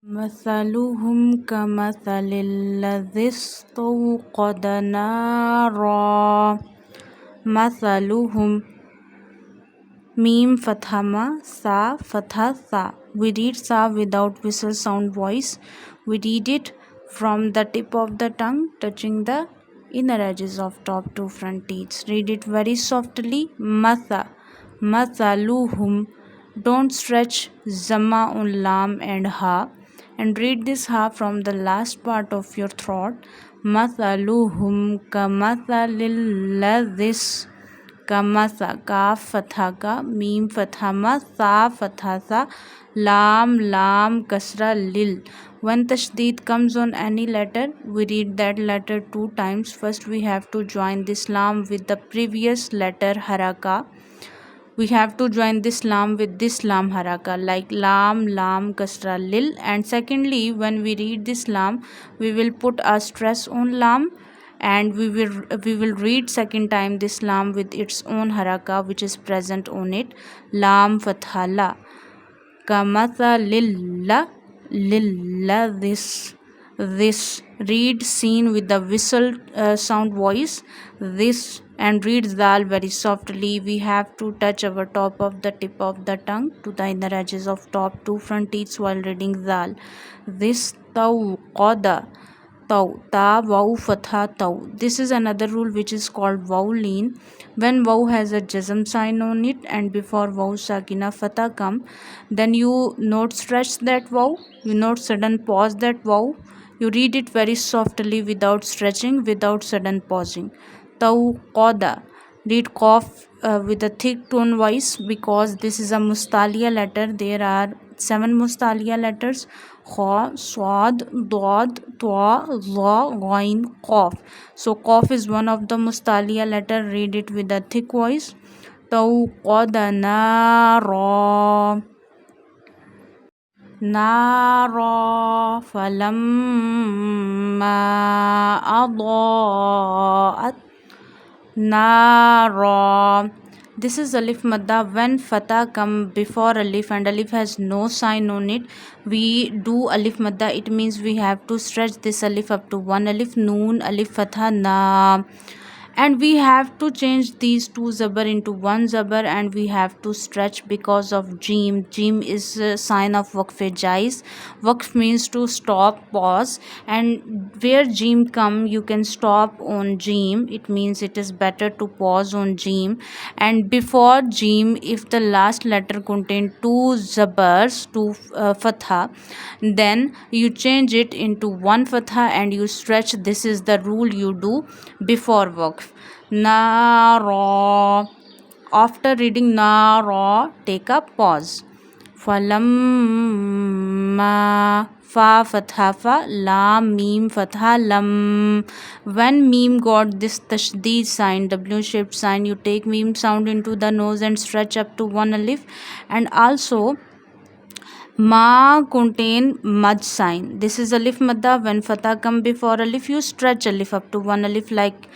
مثلهم كمثل الذي استوقد نارا. مثلهم Mim fatha ma, sa fatha sa. We read sa without whistle sound voice. We read it from the tip of the tongue touching the inner edges of top two front teeth. Read it very softly. Matha. Mathaluhum. Don't stretch zama on lam and ha. And read this ha from the last part of your throat. Mathaluhum kamathalil ladhis. Kamasa, kaf fatha ka, mim fatha ma, sa fatha sa, lam kasra lil. When tashdid comes on any letter, we read that letter two times. First we have to join this lam with the previous letter haraka. We have to join this lam with this lam haraka, like lam kasra lil. And secondly, when we read this lam, we will put a stress on lam, and we will read second time this lam with its own haraka which is present on it. Lam fatha la, kamatha lilla, lilla this. Read seen with the whistle sound voice, this. And read zal very softly. We have to touch our top of the tip of the tongue to the inner edges of top two front teeth while reading zal. This taw qada, taw, ta waw fatha taw. This is another rule which is called waw lean. When waw has a jazm sign on it and before waw sakina fatha come, then you not stretch that waw, you not sudden pause that waw. You read it very softly without stretching, without sudden pausing. Taw qada. Read qaf with a thick tone voice because this is a mustalia letter. There are 7 mustalia letters: kha, swad, dad, twa, za, ghain, qaf. So qaf is one of the mustalia letter. Read it with a thick voice. Taw qada nara, nara falamma adaat nara. This is alif madda. When fatha come before alif and alif has no sign on it, we do alif madda. It means we have to stretch this alif up to one alif. Noon, alif fatha na. And we have to change these two zabar into one zabar, and we have to stretch because of jim. Jim is a sign of waqf jais. Waqf means to stop, pause, and where jim come you can stop on jim. It means it is better to pause on jim. And before jim, if the last letter contain two zabars, two fatha, then you change it into one fatha and you stretch. This is the rule you do before waqf. Nara. After reading nara, take a pause. Falamma, fa fatha fa, lam mim fatha lam. When mim got this tashdid sign, W shaped sign, you take mim sound into the nose and stretch up to one alif. And also ma contain mad sign. This is alif madda. When fatha come before alif, you stretch alif up to one alif, like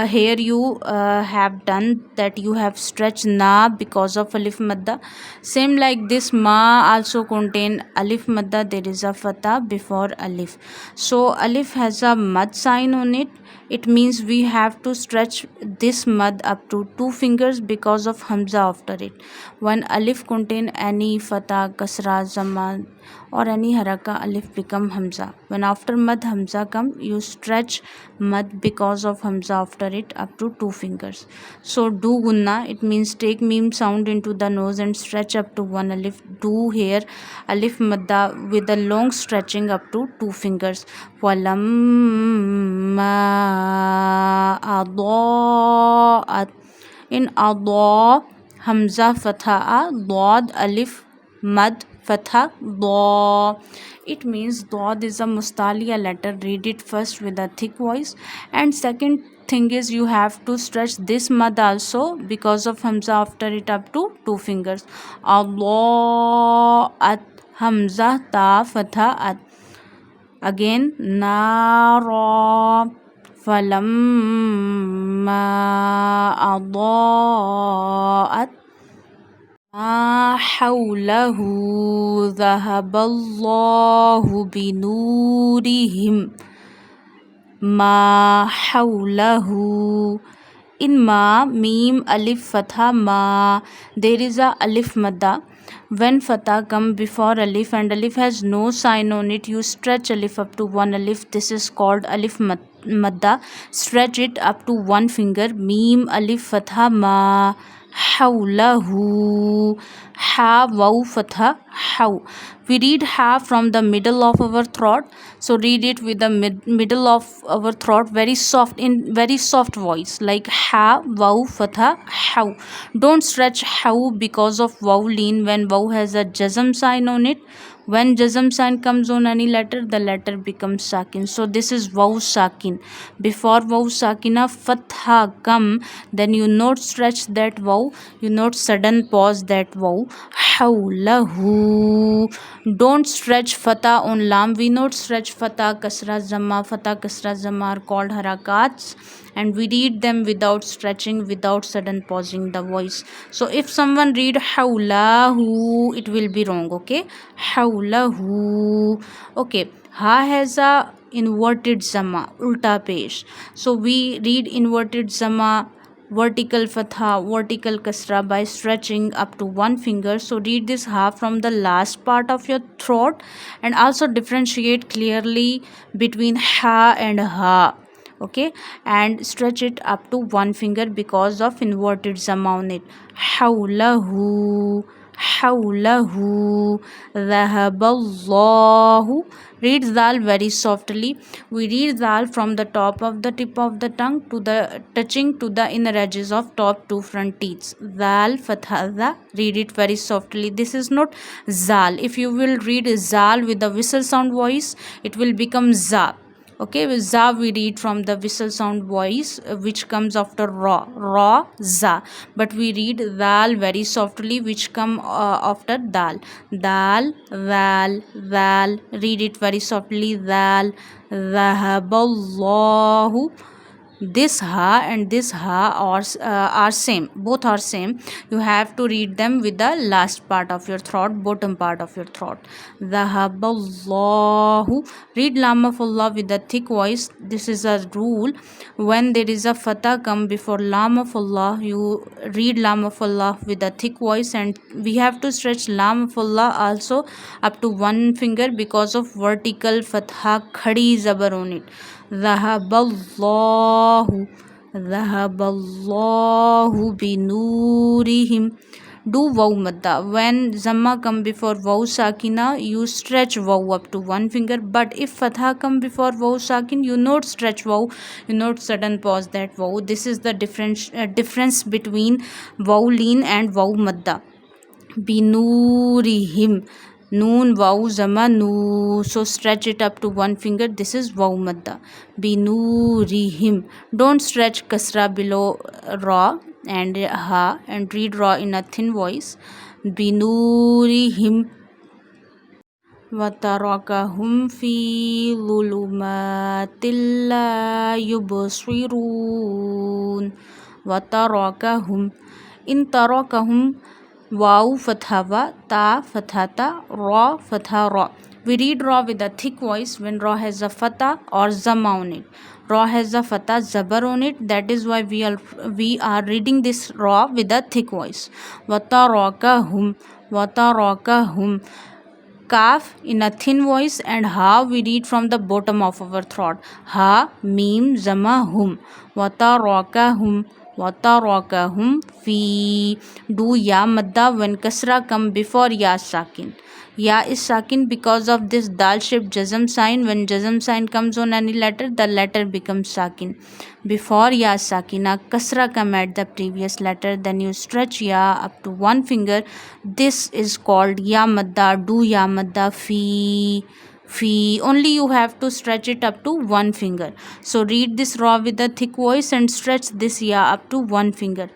here you have done that. You have stretched na because of alif madda. Same like this, ma also contain alif madda. There is a fatha before alif, so alif has a mad sign on it. It means we have to stretch this mad up to 2 fingers because of hamza after it. When alif contain any fatha, kasra, zaman or any haraka, alif become hamza. When after mad hamza come, you stretch mad because of hamza after it up to 2 fingers. So do gunna, it means take mim sound into the nose and stretch up to one alif. Do here alif madda with a long stretching up to 2 fingers. Walamma adaat. In ada, hamza fatha, dad alif mad fatha da. It means dad is a mustalia letter. Read it first with a thick voice. And second thing is you have to stretch this mad also because of hamza after it up to 2 fingers. Allah at, hamza ta fatha at. Again nara falamma adaat ما حوله ذهب الله بنورهم ما حوله. In ma, meme, alif, fatha, ma, there is a alif madda. When fatha come before alif and alif has no sign on it, you stretch alif up to one alif. This is called alif madda. Stretch it up to one finger. Meme, alif, fatha, ma, hawlahu, ha, waw, fatha, haw. We read ha from the middle of our throat, so read it with the middle of our throat, very soft, in very soft voice, like ha, waw, fatha, haw. Don't stretch haw because of waw lean when waw has a jazm sign on it. When jazm sign comes on any letter, the letter becomes sakin. So this is waw sakin. Before waw sakina fatha come, then you not stretch that waw, you not sudden pause that waw. Hawlahu. Don't stretch fatha on lam. We not stretch fatha, kasra, zamma. Fatha, kasra, zamma are called harakats, and we read them without stretching, without sudden pausing the voice. So if someone read hawlahu, it will be wrong. Okay, hawlahu. Okay, ha has a inverted zamma, ulta pesh. So we read inverted zamma, vertical fatha, vertical kasra by stretching up to one finger. So read this ha from the last part of your throat, and also differentiate clearly between ha and ha. Okay, and stretch it up to one finger because of inverted zamma on it. Hawlahu, hawlahu, dhahaballahu. Read zal very softly. We read zal from the top of the tip of the tongue to the touching to the inner edges of top two front teeth. Zal, fatha, za. Read it very softly. This is not zal. If you will read zal with the whistle sound voice, it will become za. Okay, with za we read from the whistle sound voice, which comes after ra, za. But we read dal very softly, which come after dal, dal, val, val. Read it very softly, dal, dhahaballahu. This ha and this ha are same, both are same. You have to read them with the last part of your throat, bottom part of your throat. Dhahaballahu. Read lam of Allah with the thick voice. This is a rule. When there is a fatha come before lam of Allah, you read lam of Allah with a thick voice, and we have to stretch lam of Allah also up to one finger because of vertical fatha khadi zabar on it. Dhahaballahu, dhahaballahu binurihim. Do waw madda. When zamma come before waw sakina, you stretch waw up to one finger. But if fatha come before waw sakin, you not stretch waw, you not sudden pause that waw. This is the difference between waw lean and waw madda. Binurihim. Noon, waw, zama, nu. So stretch it up to one finger. This is waw madda. Binurihim. Don't stretch kasra below ra and ha, and read ra in a thin voice. Binurihim. وَتَرَكَهُمْ فِي ظُلُمَاتٍ لَا يُبْصِرُونَ. وَتَرَكَهُمْ. In tarakahum, waw fatha ta fathata, ra fatha ra. We read ra with a thick voice when ra has a fatha or zamma on it. Ra has a fatha zabar on it. That is why we are reading this ra with a thick voice. Watarakahum, watarakahum. Kaf in a thin voice, and ha we read from the bottom of our throat. Ha, mim, zama, hum. Watarakahum, watarakahum fi. Do ya madda when kasra come before ya sakin. Ya is sakin because of this dal shaped jazm sign. When jazm sign comes on any letter, the letter becomes sakin. Before ya sakina, kasra come at the previous letter, then you stretch ya up to one finger. This is called ya madda. Do ya madda fi. Fi. Only you have to stretch it up to one finger. So read this ra with a thick voice and stretch this ya up to one finger.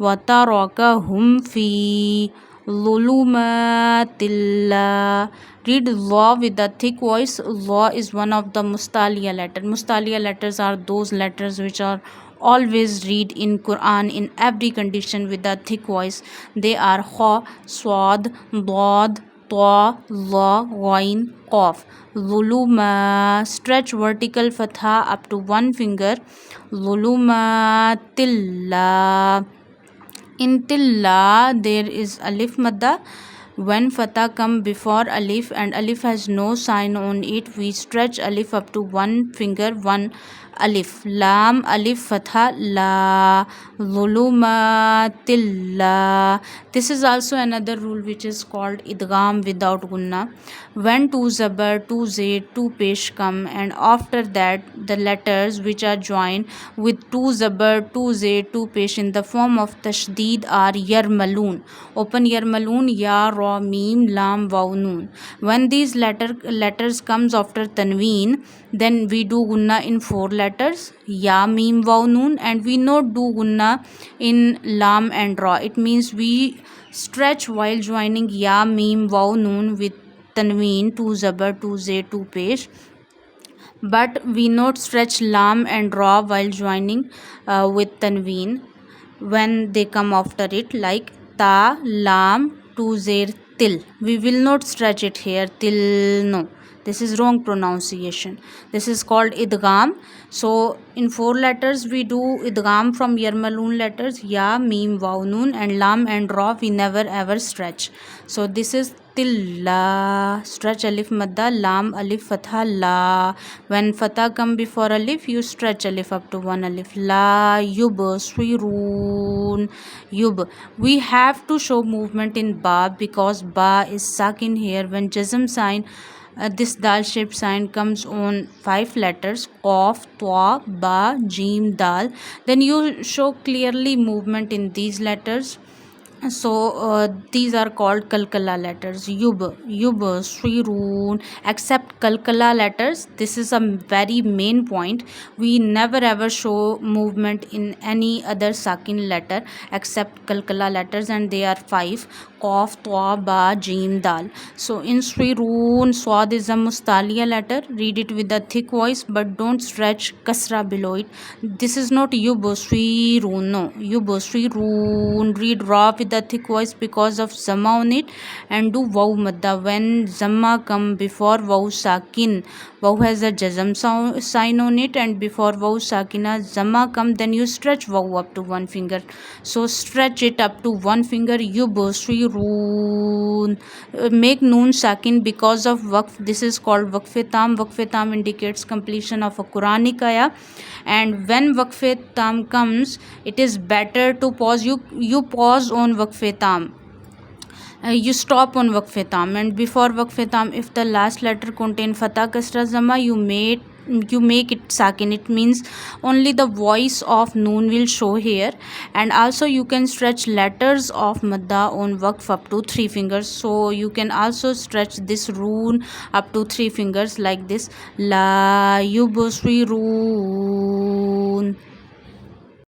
Watarakahum fi Lulumatillah. Read law with a thick voice. Law is one of the mustaliya letters. Mustaliya letters are those letters which are always read in Quran in every condition with a thick voice. They are kha, swad, dad, ta, la, ghain, qaf. Zuluma, stretch vertical fatha up to one finger. Zulumatilla. In tilla there is alif madda. When fatha come before alif and alif has no sign on it, we stretch alif up to one finger, one alif. Lam alif fatha la. Zulumatilla. This is also another rule which is called idgham without gunna. When two zabar, two zayd, two pesh come and after that the letters which are joined with two zabar, two zayd, two pesh in the form of tashdid are yarmaloon. Open yarmaloon, ya, ra, mim, lam, waw, noon. When these letters comes after tanween, then we do gunna in four letters, ya, mim, waw, noon, and we not do gunna in lam and ra. It means we stretch while joining ya, mim, waw, noon with tanween, two zabar, two zayd, two pesh, but we not stretch lam and ra while joining with tanween when they come after it, like ta, lam, two zayd, til. We will not stretch it here till, no, this is wrong pronunciation. This is called idgham. So in four letters we do idgham from yarmaloon letters ya, mim, waw, noon, and lam and ra we never ever stretch. So this is tilla. Stretch alif madda, lam alif fatha la. When fatha come before alif, you stretch alif up to one alif. La yub swirun yub. We have to show movement in ba because ba is sakin here. When jazm sign, this dal shaped sign comes on five letters, qaf, ta, ba, jim, dal, then you show clearly movement in these letters. So these are called kalkala letters, yub, swirun, except kalkala letters. This is a very main point. We never ever show movement in any other sakin letter except kalkala letters, and they are five: qaf, ta, ba, jim, dal. So in swirun, swad is a mustaliya letter. Read it with a thick voice, but don't stretch kasra below it. This is not yub swirun, no, yub swirun. Read ra with a thick voice because of zamma on it, and do waw madda. When zamma come before waw sakin, waw has a jazm sign on it, and before waw sakina zamma come, then you stretch waw up to one finger. So stretch it up to one finger, yub swirun. Make noon sakin because of waqf. This is called waqf tam. Waqf tam indicates completion of a Quranic ayah, and when waqf tam comes, it is better to pause. You pause on waqf tam. You stop on waqf tam, and before waqf tam, if the last letter contain fatha kasra zamma, you make it sakin. It means only the voice of noon will show here, and also you can stretch letters of madda on waqf up to three fingers. So you can also stretch this rune up to three fingers like this, la yubsirun.